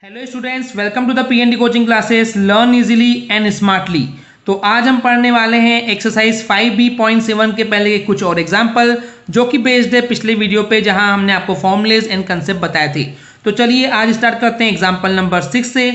Hello students, welcome to the PND coaching classes learn easily and smartly. तो आज हम पढ़ने वाले हैं एक्सरसाइज 5B.7 के पहले के कुछ और एग्जाम्पल जो कि बेस्ड है पिछले वीडियो पे जहां हमने आपको फॉर्मुलेज एंड कंसेप्ट बताए थे। तो चलिए आज स्टार्ट करते हैं एग्जाम्पल नंबर 6 से।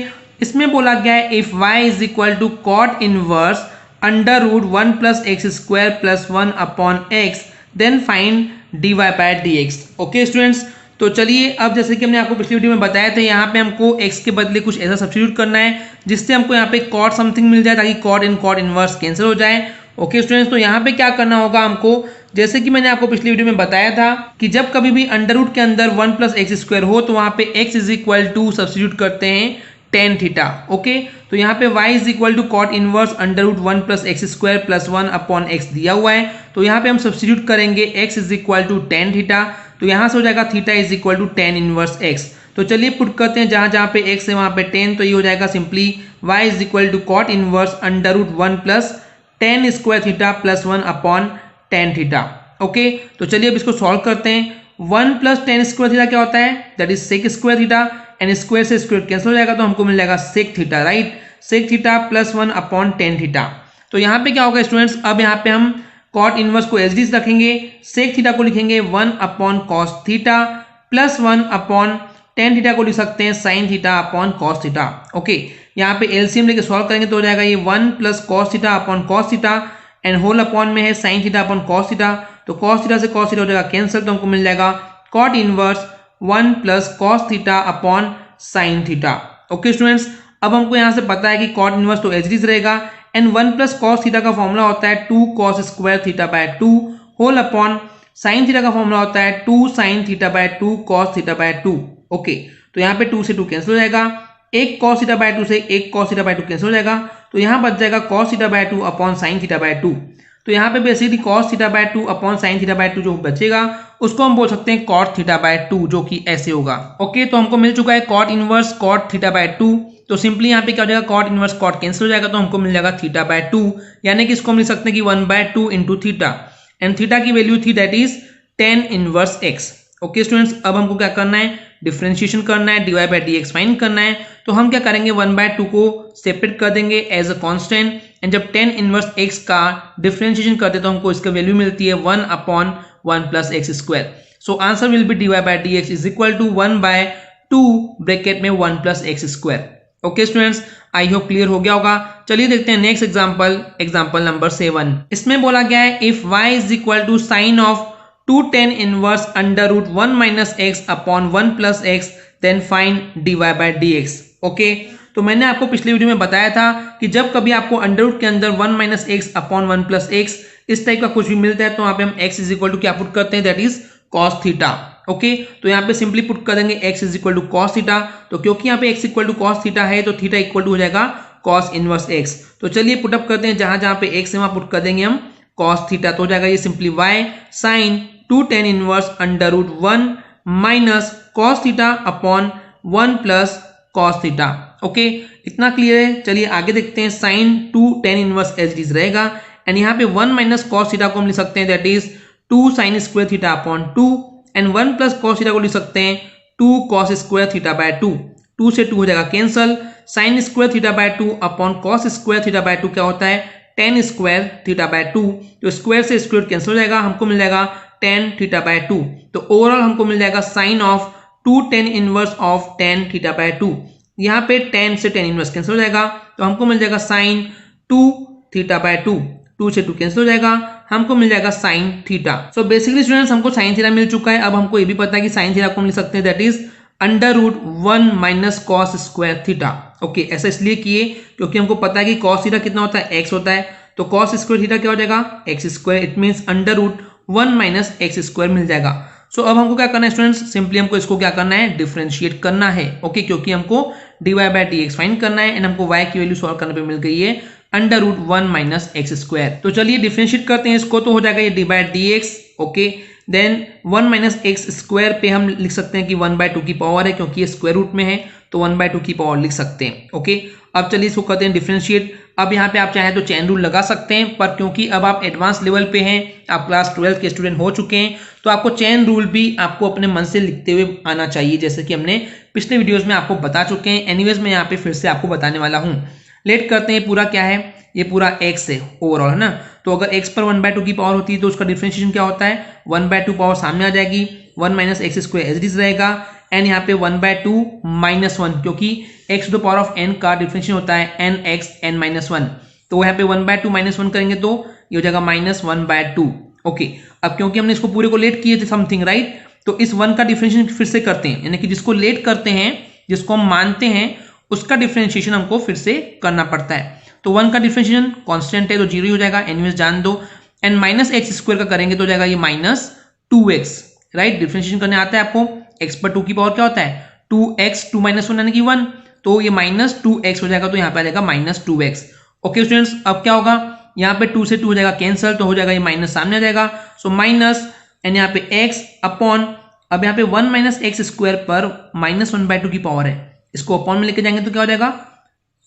इसमें बोला गया है if y is equal to cot inverse under root 1 plus x square plus 1 upon x then find dy bye dx। Okay students, तो चलिए अब जैसे कि हमने आपको पिछली वीडियो में बताया था यहाँ पे हमको x के बदले कुछ ऐसा सब्स्टिट्यूट करना है जिससे हमको यहाँ पे कॉट समथिंग मिल जाए ताकि cot in cot inverse cancel हो जाए। ओके स्टूडेंट्स, तो यहाँ पे क्या करना होगा हमको, जैसे कि मैंने आपको पिछली वीडियो में बताया था कि जब कभी भी अंडर रूट के अंदर 1 प्लस एक्स स्क्वायर हो तो वहाँ पे x is equal to substitute करते हैं टेन थीटा। ओके, तो यहाँ पे y is equal to cot inverse under root 1 plus x square plus 1 upon x दिया हुआ है। तो यहाँ पे हम सब्स्टिट्यूट करेंगे x is equal to tan theta, तो यहाँ से हो जाएगा theta is equal to tan inverse x। तो चलिए पुट करते हैं जहां जहां पे x है वहां पे 10, तो ये हो जाएगा simply y is equal to cot inverse under root 1 plus tan square theta plus 1 upon tan theta. Okay, तो चलिए अब इसको सॉल्व करते हैं। 1 प्लस टेन स्क्वायर थीटा क्या होता है, that is sec square theta, and square से स्क्वायर कैंसिल हो जाएगा तो हमको मिल जाएगा sec theta, right. Sec theta plus 1 upon tan theta. तो यहाँ पे क्या होगा स्टूडेंट्स, अब यहाँ पे हम कॉट इनवर्स को एज डीज रखेंगे, सेक थीटा को लिखेंगे 1 upon cos theta plus 1 upon tan theta को लिख सकते हैं sign theta upon cos theta. Okay, यहाँ पे एलसीएम लेके सॉल्व करेंगे तो हो जाएगा ये 1 plus cos theta upon cos theta and whole upon में है sine theta upon cos theta, तो कॉस थीटा से कॉस थीटा हो जाएगा कैंसिल, तो हमको मिल जाएगा cot inverse 1 plus cos theta upon sine theta. Okay students, अब हमको यहाँ से पता है कि कॉट इनवर्स तो एज डीज रहेगा एंड 1 प्लस कॉस थीटा का फॉर्मूला होता है 2 cos square theta by 2 whole upon sine theta का फॉर्मूला होता है 2 sine theta by 2 cos theta by 2। Okay, तो यहाँ पे 2 से 2 कैंसिल हो जाएगा, एक कॉस थीटा बाय 2 से एक कॉस थीटा बाय 2 कैंसिल हो जाएगा, तो यहाँ बच जाएगा cos theta by 2 upon sine theta by 2। तो यहाँ पे basically cos theta by 2 upon sine theta by 2 जो बचेगा उसको हम बोल सकते हैं कॉट थीटा बाय 2, जो कि ऐसे होगा। ओके, तो हमको मिल चुका है cot inverse cot theta by 2। तो सिंपली यहाँ पे क्या हो जाएगा, कॉट इनवर्स कॉट कैंसिल हो जाएगा तो हमको मिल जाएगा थीटा बाय 2, यानी कि इसको हम लिख सकते हैं कि 1/2 इंटू थीटा, एंड थीटा की वैल्यू थी that is 10 inverse x। Okay students, अब हमको क्या करना है, डिफरेंशिएशन करना है, dy बाय dx फाइंड करना है। तो हम क्या करेंगे, 1/2 को सेपरेट कर देंगे एज अ कांस्टेंट, एंड जब 10 इनवर्स x का डिफरेंशिएशन करते तो हमको इसका वैल्यू मिलती है 1 upon 1 plus x square. So answer will be dy bye dx is equal to 1/2 bracket में 1 plus x square. Okay students, I hope clear हो गया होगा। चलिए देखते हैं नेक्स्ट एग्जांपल, एग्जांपल नंबर 7। इसमें बोला गया है if y is equal to sine of 2 tan inverse under root 1 minus x upon 1 plus x then find dy bye dx। Okay, तो मैंने आपको पिछले वीडियो में बताया था कि जब कभी आपको अंडर रूट के अंदर 1 minus x upon 1 plus x इस टाइप का कुछ भी मिलता है तो वहां पे हम x इज इक्वल टू क्या पुट करते हैं, that is cos theta. Okay, तो यहाँ पे सिंपली पुट कर देंगे x is equal to cos theta, तो क्योंकि यहाँ पे x equal to cos theta है तो थीटा इक्वल टू हो जाएगा कॉस इनवर्स x। तो चलिए पुटअप करते हैं, जहां जहां पे x है वहां पुट कर देंगे हम कॉस थीटा, तो हो जाएगा ये simply y sine 2 tan inverse under root 1 minus cos theta upon 1 plus cos theta. Okay, इतना क्लियर है। चलिए आगे देखते हैं, sine 2 tan inverse as it is रहेगा एंड यहाँ पे 1 माइनस कॉस थीटा को हम लिख सकते हैं that is 2 sine square theta upon 2 and 1 plus cos theta को लिख सकते हैं 2 कॉस स्क्वायर थीटा बाय 2। 2 से 2 हो जाएगा cancel, sign square theta by 2 upon cos square theta by 2 क्या होता है, टेन स्क्वायर थीटा बाय 2, तो स्क्वायर से स्क्वायर कैंसिल हो जाएगा, हमको मिल जाएगा टेन थीटा बाय 2। तो ओवरऑल हमको मिल जाएगा sine of 2 tan inverse of tan theta by 2। यहाँ पे 10 से 10 इनवर्स कैंसिल हो जाएगा तो हमको मिल जाएगा साइन 2 थीटा बाय 2। 2 से 2 कैंसिल हो जाएगा, हमको मिल जाएगा sine theta. So basically students हमको साइन थीटा मिल चुका है। अब हमको ये भी पता है कि साइन थीटा को हम लिख सकते हैं that is under root 1 minus cos square theta. Okay, ऐसा इसलिए किए क्योंकि हमको पता है कि कॉस थीटा कितना होता है, x होता है, तो कॉस स्क्वायर थीटा क्या हो जाएगा, X square, it means under root 1 minus x square मिल जाएगा। सो अब हमको क्या करना है स्टूडेंट्स, सिंपली हमको इसको क्या करना है, डिफरेंशिएट करना है। ओके, क्योंकि हमको dy बाय dx फाइंड करना है एंड हमको y की वैल्यू सॉल्व करने पे मिल गई है under root 1 minus x square. तो चलिए डिफरेंशिएट करते हैं इसको, तो हो जाएगा ये dy bye dx। Okay, then 1 minus x square पे हम लिख सकते हैं कि 1/2 की पावर है, क्योंकि ये स्क्वायर रूट में है तो 1/2 की पावर लिख सकते हैं। ओके, अब चलिए इसको करते हैं डिफरेंशिएट। अब यहाँ पे आप चाहें तो चेन रूल लगा सकते हैं, पर क्योंकि अब आप एडवांस लेवल पे हैं, आप क्लास 12 के स्टूडेंट हो चुके हैं, तो आपको चेन रूल भी आपको अपने मन से लिखते हुए आना चाहिए, जैसे कि हमने पिछले वीडियोस में आपको बता चुके हैं। एनीवेज मैं यहाँ पे फिर से आपको बताने वाला हूँ। लेट करते हैं, पूरा क्या है, ये पूरा x है ओवरऑल, है ना। तो अगर x पर 1/2 की पावर होती है तो उसका डिफरेंशिएशन क्या होता है, 1/2 पावर सामने आ जाएगी, 1 minus x square as it is रहेगा, एंड यहाँ पे 1/2 माइनस 1, क्योंकि x to the power of n का डिफरेंशिएशन होता है nx n माइनस 1, तो यहाँ पे 1/2 माइनस 1 करेंगे तो ये हो जाएगा -1/2। ओके, अब क्योंकि हमने इसको पूरे को लेट किए थे समथिंग, राइट, तो इस 1 का डिफरेंशिएशन फिर से करते हैं, यानी कि जिसको लेट करते हैं, जिसको हम मानते हैं, उसका डिफरेंशिएशन हमको फिर से करना पड़ता है। तो 1 का डिफरेंशिएशन कांस्टेंट है तो 0 ही हो जाएगा, एनीवेज जान दो, एंड माइनस एक्स स्क्वायर का करेंगे तो हो जाएगा ये -2x, राइट। डिफरेंशिएशन करने आता है आपको, x पर 2 की पावर क्या होता है, 2x, 2 माइनस 1 यानी कि 1, तो ये -2x हो जाएगा, तो यहाँ पे आ जाएगा -2x। ओके स्टूडेंट्स, अब क्या होगा, यहाँ पे 2 से 2 हो जाएगा कैंसिल, तो हो जाएगा ये माइनस सामने आ जाएगा, सो माइनस, एंड यहाँ पे x अपॉन, अब यहाँ पे 1 माइनस एक्स स्क्वायर पर -1/2 की पावर है, इसको अपॉन में लेके जाएंगे तो क्या हो जाएगा,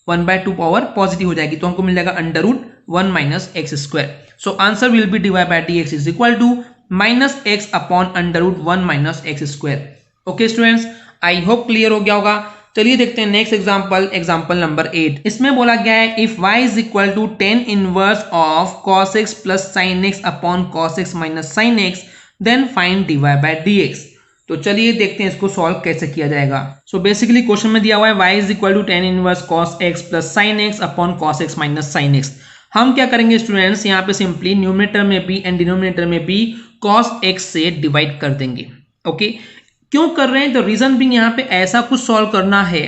1/2 पावर पॉजिटिव हो जाएगी, तो हमको मिल जाएगा √1 minus x square. So answer will be dy by dx is equal to -x upon √1 minus x square. Okay students, I hope clear हो गया होगा। चलिए देखते हैं नेक्स्ट एग्जांपल, एग्जांपल नंबर 8। इसमें बोला गया है if y is equal to 10 inverse of cos x plus sin x upon cos x minus sin x, then find dy by dx। तो चलिए देखते हैं इसको सॉल्व कैसे किया जाएगा। सो बेसिकली क्वेश्चन में दिया हुआ है y is equal to 10 inverse cos x plus sin x upon cos x minus sin x। हम क्या करेंगे स्टूडेंट्स, यहाँ पे सिंपली न्यूमरेटर में भी एंड डिनोमिनेटर में भी cos x से डिवाइड कर देंगे। ओके, क्यों कर रहे हैं, तो रीजन भी यहाँ पे ऐसा कुछ सॉल्व करना है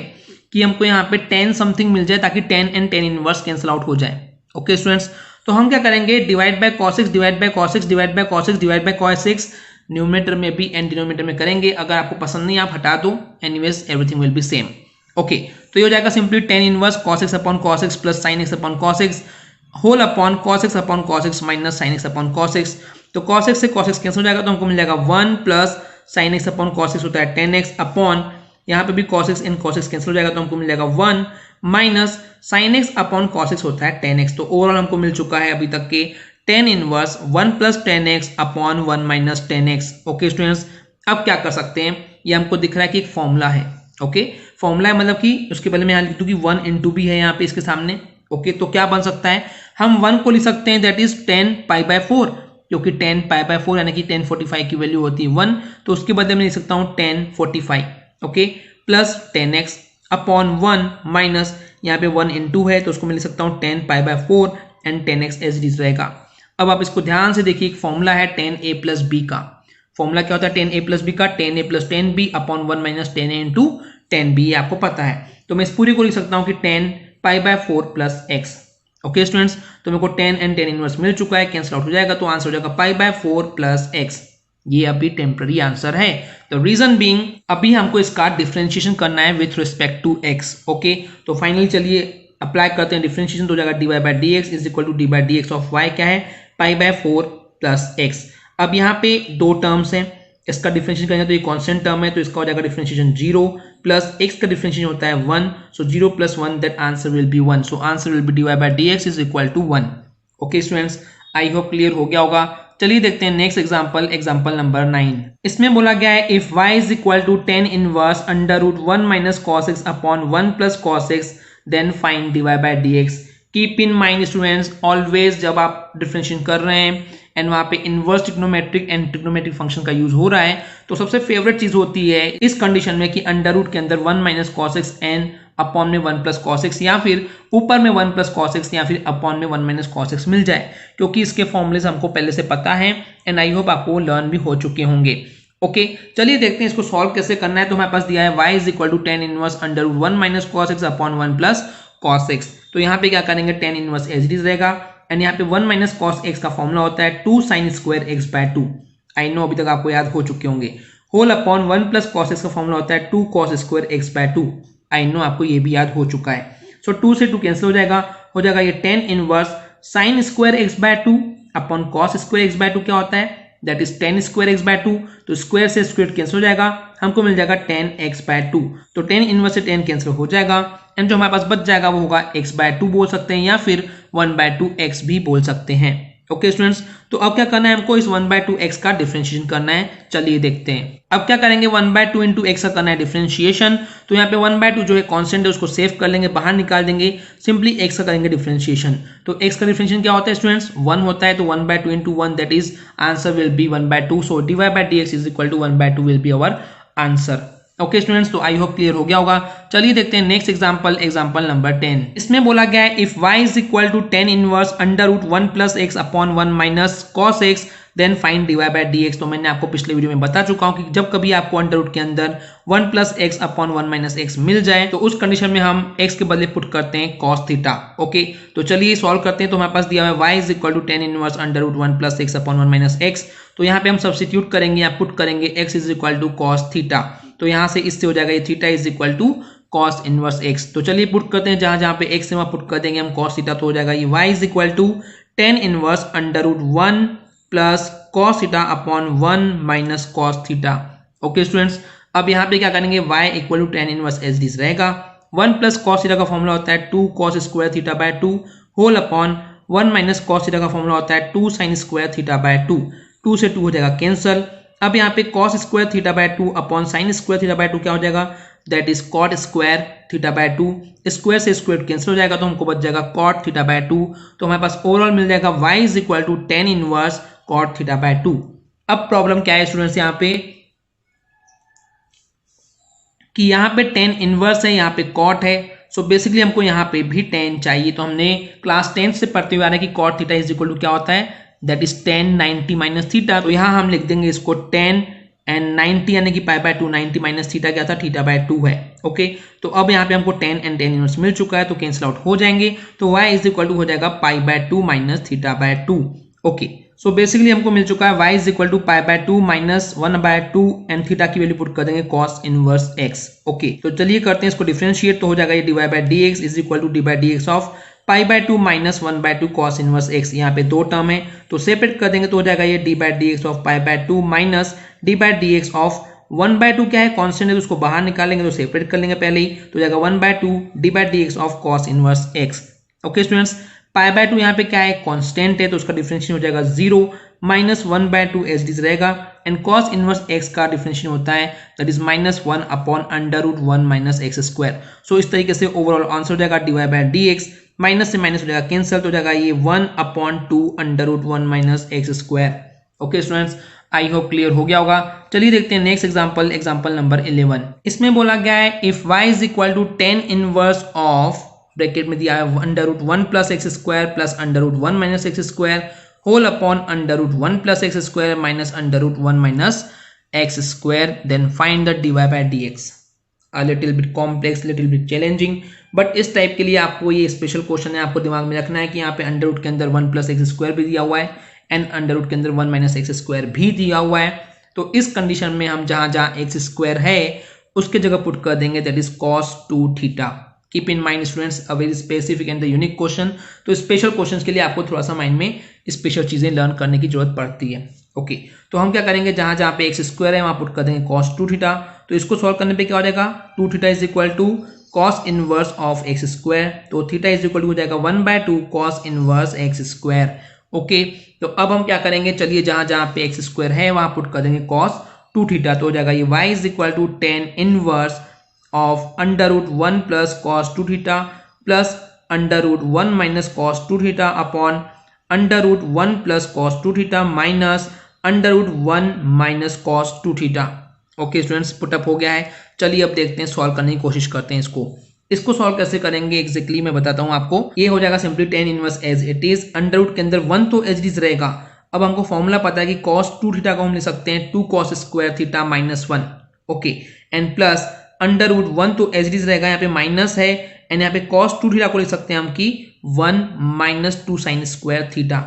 कि हमको यहाँ पे 10 समथिंग मिल जाए, ताकि 10 एंड 10 इनवर्स कैंसिल आउट हो जाए। ओके स्टूडेंट्स, तो हम क्या करेंगे, divide by cos x, divide by cos x, divide by cos x, divide by cos x, numerator में भी एंड डिनोमिनेटर में करेंगे। अगर आपको पसंद नहीं आप हटा दो, anyways everything will be same. Okay, तो ये हो जाएगा simply 10 inverse cos x upon cos x plus sin x upon cos x whole upon cos x upon cos x minus sin x upon cos x। तो cos x से cos x cancel हो जाएगा, तो हमको मिल जाएगा 1 plus sin x upon cos x होता है 10x अपॉन, यहाँ पे भी cos x and cos x cancel हो जाएगा, तो हमको मिल जाएगा 1 minus sin x upon cos x होता है 10x। तो ओवरऑल हमको मिल चुका है अभी तक के 10 inverse 1 plus 10x upon 1 minus 10x। Okay students, अब क्या कर सकते हैं, ये हमको दिख रहा है कि एक फॉर्मूला है। ओके, फॉर्मूला है मतलब कि उसके पहले मैं यहाँ लिख दूँ कि 1 इंटू भी है यहाँ पे इसके सामने। ओके, तो क्या बन सकता है, हम 1 को लिख सकते हैं दैट इज 10 π/4, क्योंकि 10 π/4 यानी कि 1045 की वैल्यू होती है 1, तो उसके बदले में लिख सकता हूँ 1045। Okay, plus 10x upon 1 minus, यहाँ पे 1 इंटू है तो उसको मैं लिख सकता हूँ 10 π/4 and 10x as it is रहेगा। अब आप इसको ध्यान से देखिए, एक फॉर्मूला है 10a प्लस बी का। फॉर्मूला क्या होता है 10a प्लस बी का, 10a plus 10b upon 1 minus 10a into 10b, ये आपको पता है। तो मैं इस पूरे को लिख सकता हूँ कि 10 π/4 प्लस x। ओके स्टूडेंट्स, तो मेरे को 10 एंड 10 इनवर्स मिल चुका है, कैंसिल आउट हो जाएगा, तो आंसर हो जाएगा π/4 प्लस x। ये अभी टेम्पररी आंसर है। तो रीजन बीइंग, अभी हमको इसका डिफरेंशिएशन करना है with respect to x। Okay, तो फाइनली चलिए अप्लाई करते हैं डिफरेंशिएशन, तो हो जाएगा dy by dx is equal to dy by dx of y क्या है, π/4 प्लस x। अब यहाँ पे दो टर्म्स हैं, इसका डिफरेंशिएशन करेंगे तो ये कांस्टेंट टर्म है, तो इसका हो जाएगा डिफरेंशिएशन 0 प्लस x का डिफरेंशिएशन होता है 1, so 0 plus 1 that answer will be 1, so answer will be dy by dx is equal to 1। Okay students, I hope clear हो गया होगा। चलिए देखते हैं नेक्स्ट एग्जांपल, एग्जांपल नंबर 9। इसमें बोला गया है if y is equal to 10 inverse √1 minus cos x upon 1 plus cos x, then find dy by dx। Keep in mind students, always जब आप डिफरेंशिएशन कर रहे हैं एंड वहां पे inverse trigonometric and trigonometric function का यूज हो रहा है, तो सबसे फेवरेट चीज होती है इस कंडीशन में कि अंडर रूट के अंदर 1 minus cos x and upon में 1 प्लस cos x, या फिर ऊपर में 1 प्लस cos x या फिर अपॉन में 1 माइनस cos x मिल जाए, क्योंकि इसके फॉर्मूलेस हमको पहले से पता है एंड आई होप आपको लर्न भी हो चुके होंगे। ओके, चलिए देखते हैं इसको सॉल्व कैसे करना है। तो हमारे पास दिया है y is equal to 10 inverse √1 minus cos x upon 1 plus cos x। तो यहाँ पे क्या करेंगे, 10 इनवर्स एज इट इज रहेगा, एंड यहाँ पे 1 माइनस cos x का फॉर्मूला होता है 2 sin square x/2। I know अभी तक आपको याद हो चुके होंगे। Whole upon 1 plus cos x का फॉर्मूला होता है 2 cos square x/2। I know आपको ये भी याद हो चुका है। सो 2 से 2 कैंसिल हो जाएगा ये 10 inverse sin square x/2 upon cos square x/2 क्या होता है that is 10 square x by 2, तो स्क्वायर से स्क्वायर कैंसिल हो जाएगा, हमको मिल जाएगा 10x बाय 2, तो 10 इनवर्स से 10 कैंसिल हो जाएगा एंड जो हमारे पास बच जाएगा वो होगा x बाय 2 बोल सकते हैं या फिर 1 बाय 2x भी बोल सकते हैं। ओके स्टूडेंट्स, तो अब क्या करना है हमको इस 1 बाय 2x का डिफरेंशिएशन करना है, चलिए देखते हैं। अब क्या करेंगे 1 बाय 2 इंटू एक्स का करना है डिफरेंशिएशन, तो यहाँ पे 1 बाय 2 जो है कांस्टेंट है उसको सेव कर लेंगे, बाहर निकाल देंगे, सिंपली x का करेंगे डिफरेंशिएशन। तो x का डिफरेंशिएशन क्या होता है स्टूडेंट्स, 1 होता है, तो 1 by 2 into 1 that is answer will be 1 by 2, so dy bye dx is equal to 1 by 2 will be our answer. Okay students, तो आई होप क्लियर हो गया होगा। चलिए देखते हैं नेक्स्ट एग्जांपल, एग्जांपल नंबर 10। इसमें बोला गया है if y is equal to 10 inverse under root 1 plus x upon 1 minus cos x then find dy bye dx। तो मैंने आपको पिछले वीडियो में बता चुका हूं कि जब कभी आपको अंडर रूट के अंदर 1 plus x upon 1 minus X मिल जाए तो उस कंडीशन में हम x के बदले पुट करते हैं कॉस थीटा। ओके, तो चलिए सॉल्व करते हैं। तो हमारे पास दिया हुआ है y is equal to 10 inverse under root 1 plus x upon 1 minus x, तो यहाँ पे हम सब्स्टिट्यूट करेंगे या पुट करेंगे x is equal to cos theta, तो यहाँ से इससे हो जाएगा ये theta is equal to cos inverse x। तो चलिए पुट करते हैं, जहां जहां पे x से वहां पुट कर देंगे हम कॉस थीटा, तो हो जाएगा ये y is equal to 10 inverse under root 1 plus cos theta upon 1 minus cos theta. Okay students, अब यहाँ पे क्या करेंगे y इक्वल टू 10 इनवर्स एच डी रहेगा, 1 प्लस कॉस थीटा का फॉर्मूला होता है 2 cos square theta by 2 whole upon 1 minus cos theta का फॉर्मूला होता है 2 साइन स्क्वायर थीटा बाय 2, 2 से 2 हो जाएगा कैंसल। अब यहाँ पे cos square theta by 2 upon sine square theta by 2 क्या हो जाएगा, that is cot square theta by 2, square से स्क्वायर कैंसिल हो जाएगा तो हमको बच जाएगा cot थीटा बाय 2, तो हमारे पास ओवरऑल मिल जाएगा y is equal to 10 inverse cot theta by 2। अब प्रॉब्लम क्या है स्टूडेंट्स यहाँ पे कि यहाँ पे 10 इनवर्स है, यहाँ पे cot है, सो बेसिकली हमको यहाँ पे भी 10 चाहिए। तो हमने क्लास 10 से पढ़ते हुए आ रहे हैं कि cot theta is equal to क्या होता है, दैट इज 10 90 माइनस थीटा, तो यहाँ हम लिख देंगे इसको 10 एंड 90 यानी कि पाई बाय 2, 90 माइनस थीटा क्या था, थीटा बाय 2 है। ओके, तो अब यहाँ पे हमको 10 एंड 10 इनवर्स मिल चुका है तो कैंसिल आउट हो जाएंगे, तो y इज इक्वल टू हो जाएगा pi by 2 minus theta by 2। Okay, so basically हमको मिल चुका है y is equal to pi by 2 minus 1 by 2 and theta की वैल्यू पुट कर देंगे कॉस इनवर्स x। ओके, तो चलिए करते हैं इसको डिफरेंशिएट, तो हो जाएगा ये dy bye dx is equal to dy bye dx of pi by 2 minus 1 by 2 cos inverse x। यहाँ पे दो टर्म है तो सेपरेट कर देंगे तो हो जाएगा ये d by dx of pi by 2 minus d by dx of 1 by 2 क्या है कांस्टेंट है तो उसको बाहर निकालेंगे तो सेपरेट कर लेंगे पहले ही, तो हो जाएगा 1 by 2 d by dx of cos inverse x। Okay students, pi by 2 यहाँ पे क्या है कांस्टेंट है तो उसका डिफरेंशिएशन हो जाएगा 0 माइनस 1 बाय 2 एच डी रहेगा एंड कॉस इनवर्स x का डिफरेंशिएशन होता है that is minus 1 upon under root 1 minus x square. So इस तरीके से ओवरऑल आंसर हो जाएगा D Y by D X, minus से माइनस हो जाएगा कैंसिल, तो हो जाएगा ये 1 upon 2 under root 1 minus x square. Okay students, I hope clear हो गया होगा। चलिए देखते हैं नेक्स्ट एग्जांपल, एग्जांपल नंबर 11। इसमें बोला गया है if y is equal to 10 inverse of bracket में दिया है under root 1 plus x square plus under root 1 minus x square whole upon under root 1 plus x square minus under root 1 minus x square, then find the dy bye dx। a little bit complex, little bit challenging, but इस type के लिए आपको ये special question है, आपको दिमाग में रखना है कि यहाँ पे अंडर रूट के अंदर 1 प्लस एक्स स्क्वायर भी दिया हुआ है एंड अंडर रूट के अंदर 1 माइनस एक्स स्क्वायर भी दिया हुआ है। तो इस कंडीशन में हम जहां जहां एक्स स्क्वायर है उसके जगह पुट कर देंगे that is cos 2 theta. Keep in mind students a very specific and the unique question, तो स्पेशल क्वेश्चंस के लिए आपको थोड़ा सा माइंड में स्पेशल चीजें लर्न करने की जरूरत पड़ती है। ओके, तो हम क्या करेंगे जहां जहां पे एक्स स्क्वायर है वहां पुट कर देंगे cos 2 थीटा, तो इसको सॉल्व करने पे क्या हो जाएगा 2 theta is equal to cos inverse of x square, तो थीटा इज इक्वल टू हो जाएगा 1 by 2 cos inverse x square. Okay, तो अब हम क्या करेंगे, चलिए जहां जहां पे एक्स स्क्वायर है वहां पुट कर देंगे cos 2 थीटा, तो हो जाएगा ये y is equal to 10 inverse of under root 1 plus cos 2 theta plus under root 1 minus cos 2 theta upon under root 1 plus cos 2 theta minus under root 1 minus cos 2 theta. Okay students, put up हो गया है। चलिए अब देखते हैं, solve करने की कोशिश करते हैं इसको सॉल्व कैसे करेंगे एग्जैक्टली मैं बताता हूं आपको। ये हो जाएगा simply 10 inverse as it is, under root के अंदर 1 तो एच डीज रहेगा। अब हमको फॉर्मूला पता है कि cos 2 थीटा को हम लिख सकते हैं 2 cos square theta minus 1। Okay, and plus under root 1 तो एच डीज रहेगा, यहाँ पे माइनस है एंड यहाँ पे cos 2 थीटा को लिख सकते हैं हम कि 1 माइनस 2 साइन स्क्वायर थीटा।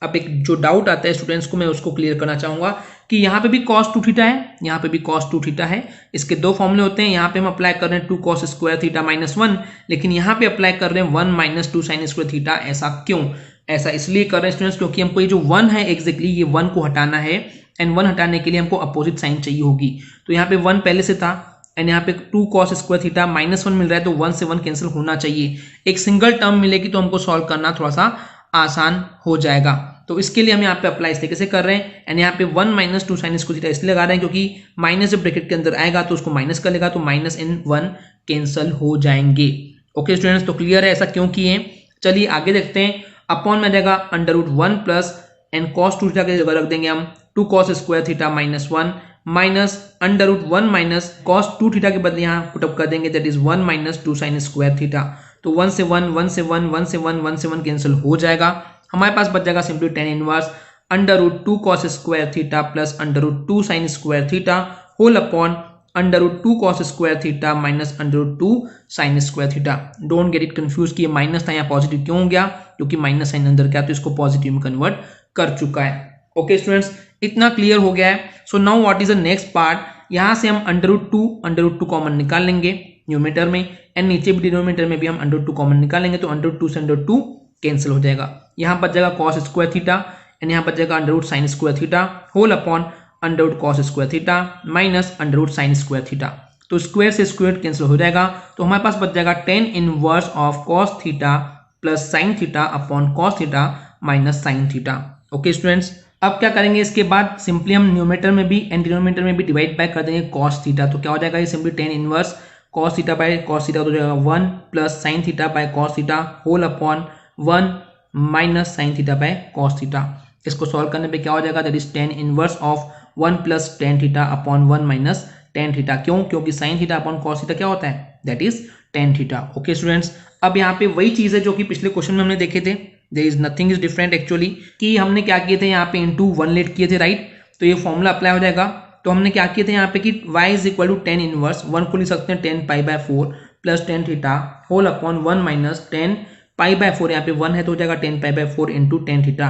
अब एक जो डाउट आता है स्टूडेंट्स को, मैं उसको क्लियर करना चाहूंगा कि यहाँ पे भी cos 2 थीटा है, यहाँ पे भी cos 2 थीटा है। इसके दो फॉर्मूले होते हैं, यहाँ पे हम अप्लाई कर रहे हैं 2 cos स्क्वायर थीटा माइनस 1, लेकिन यहाँ पे अप्लाई कर रहे हैं 1 माइनस 2 साइन स्क्वायर थीटा। ऐसा क्यों? ऐसा इसलिए कर रहे हैं स्टूडेंट्स क्योंकि हमको ये जो 1 है एग्जैक्टली ये 1 को हटाना है, एंड 1 हटाने के लिए हमको अपोजिट साइन चाहिए होगी। तो यहाँ पे 1 पहले से था एंड यहाँ पे 2 cos स्क्वायर थीटा माइनस 1 मिल रहा है, तो 1 से 1 कैंसिल होना चाहिए। एक सिंगल टर्म मिलेगी तो हमको सॉल्व करना थोड़ा सा आसान हो जाएगा। तो इसके लिए हम यहाँ पे अप्लाई इस तरीके से कर रहे हैं, एंड यहाँ पे 1 माइनस 2 साइन स्क्वायर थीटा इसलिए लगा रहे हैं क्योंकि माइनस जब ब्रैकेट के अंदर आएगा तो उसको माइनस कर लेगा, तो माइनस इन 1 कैंसिल हो जाएंगे। ओके स्टूडेंट्स, तो क्लियर है ऐसा क्यों किए? चलिए आगे देखते हैं। अपॉन में जाएगा under root 1 plus and cos 2 theta की जगह रख देंगे हम 2 cos square theta minus 1 minus under root 1 minus cos 2 theta के बदले यहाँ पुटअप कर देंगे, that is 1 minus 2 sine square theta. तो 1 से 1 1 से 1 1 से 1 1 से 1 कैंसिल हो जाएगा। हमारे पास बच जाएगा simply tan inverse under root 2 cos square theta plus under root 2 sine square theta whole upon under root 2 cos square theta minus under root 2 sine square theta. Don't get it confuse कि ये minus था, यहाँ positive क्यों हो गया? क्योंकि minus sign अंदर क्या तो इसको पॉजिटिव में कन्वर्ट कर चुका है। ओके स्टूडेंट्स, इतना क्लियर हो गया है। So now what is the next part? यहाँ से हम अंडर रूट 2 कॉमन निकाल लेंगे न्यूमेटर में, एंड नीचे भी डिनोमिनेटर में भी हम अंडर रूट 2 कॉमन निकालेंगे, तो अंडर रूट 2 से अंडर रूट 2 कैंसिल हो जाएगा। यहाँ बच जाएगा cos स्क्वायर थीटा एंड यहाँ बच जाएगा under root sine square theta whole upon under root cos square theta minus under root sine square theta. तो स्क्वायर से स्क्वायर कैंसिल हो जाएगा, तो हमारे पास बच जाएगा tan inverse of cos theta plus sine theta upon cos theta minus sine theta. Okay students, अब क्या करेंगे इसके बाद? सिंपली हम न्यूमेटर में भी एंड डिनोमिनेटर में भी डिवाइड बाय कर देंगे cos थीटा। तो क्या हो जाएगा? ये simply tan inverse cos theta by cos theta हो जाएगा 1 plus sine theta by cos theta whole upon 1 minus sine theta by cos theta. इसको सॉल्व करने पे क्या हो जाएगा? That is tan inverse of 1 plus tan theta upon 1 minus tan theta. क्यों? क्योंकि sine theta upon cos theta क्या होता है? That is tan theta. Okay students, अब यहाँ पे वही चीज है जो कि पिछले क्वेश्चन में हमने देखे थे। There is nothing is different actually, कि हमने क्या किए थे यहाँ पे इंटू 1 लेट किए थे, राइट? तो ये फॉर्मूला अप्लाई हो जाएगा। तो हमने क्या किए थे यहाँ पे कि y is equal to tan inverse 1 को लिख सकते हैं tan pi by 4 plus tan theta whole upon 1 minus tan pi by 4, यहाँ पे 1 है तो हो जाएगा tan pi by 4 into tan theta,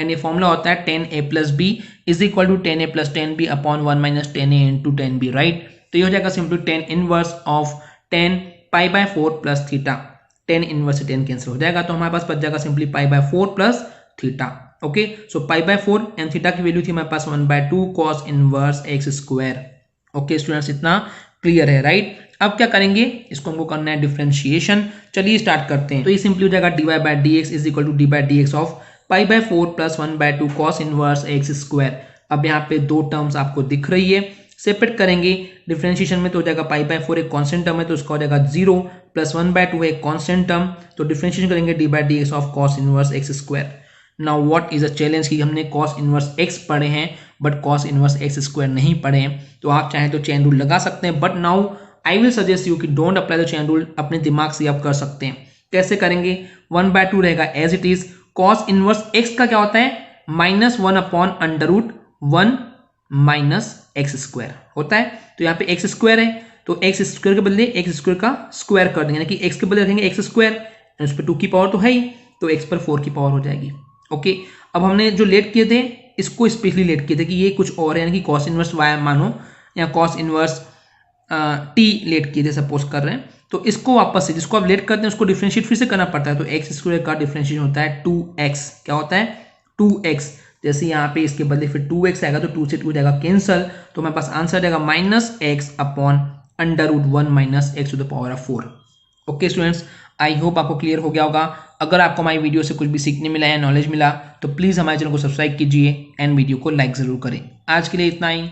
and ये फॉर्मूला होता है tan a plus b is equal to tan a plus tan b upon 1 minus tan a into tan b, right? तो ये हो जाएगा simply tan inverse of tan pi by 4 plus theta. tan inverse से tan cancel हो जाएगा, तो हमारे पास बच जाएगा simply pi by 4 plus theta. Okay, so pi by 4 and theta की वैल्यू थी हमारे पास 1/2 cos inverse x square. Okay students, इतना क्लियर है, राइट? अब क्या करेंगे? इसको हमको करना है डिफरेंशिएशन। चलिए स्टार्ट करते हैं। तो ये सिंपली हो जाएगा dy bye dx is equal to dy bye dx of pi bye 4 plus 1/2 cos inverse x square. अब यहाँ पे दो टर्म्स आपको दिख रही है, सेपरेट करेंगे डिफरेंशिएशन में, तो हो जाएगा पाई बाय 4 एक कांस्टेंट टर्म है तो उसका हो जाएगा 0 प्लस 1/2 है एक कांस्टेंट टर्म, तो डिफरेंशिएशन करेंगे d by dx of cos inverse x square. Now what is a challenge कि हमने cos इनवर्स x पढ़े हैं but cos inverse x square नहीं पढ़े हैं। तो आप चाहें तो चेन रूल लगा सकते हैं, but now I will suggest you कि don't apply the chain rule, अपने दिमाग से आप कर सकते हैं। कैसे करेंगे? 1/2 रहेगा as it is. cos inverse x का क्या होता है? -1 upon under root 1 minus x square होता है। तो यहाँ पे एक्स स्क्वायर है तो एक्स स्क्वायर के बदले एक्स स्क्वायर का स्क्वायर कर देंगे, यानी कि एक्स के बदले रखेंगे एक्स स्क्वायर, उस पर 2 की पावर तो है ही, तो एक्स पर 4 की पावर हो जाएगी। ओके, अब हमने जो लेट किए थे इसको स्पेशली लेट किए थे कि ये कुछ और है, यानी कि cos इनवर्स y मानो या cos इनवर्स t लेट किए थे सपोज कर रहे हैं, तो इसको वापस से जिसको आप लेट करते हैं उसको डिफरेंशिएट फिर से करना पड़ता है। तो एक्स स्क्वायर का डिफरेंशिएशन होता है 2x, क्या होता है? 2x। जैसे यहाँ पे इसके बदले फिर 2x आएगा तो 2 से 2 जाएगा कैंसल, तो हमारे पास आंसर जाएगा -x upon under root 1 minus x to the power of 4। Okay students, I hope आपको क्लियर हो गया होगा। अगर आपको हमारी वीडियो से कुछ भी सीखने मिला या नॉलेज मिला तो प्लीज़ हमारे चैनल को सब्सक्राइब कीजिए एंड वीडियो को लाइक ज़रूर करें। आज के लिए इतना ही।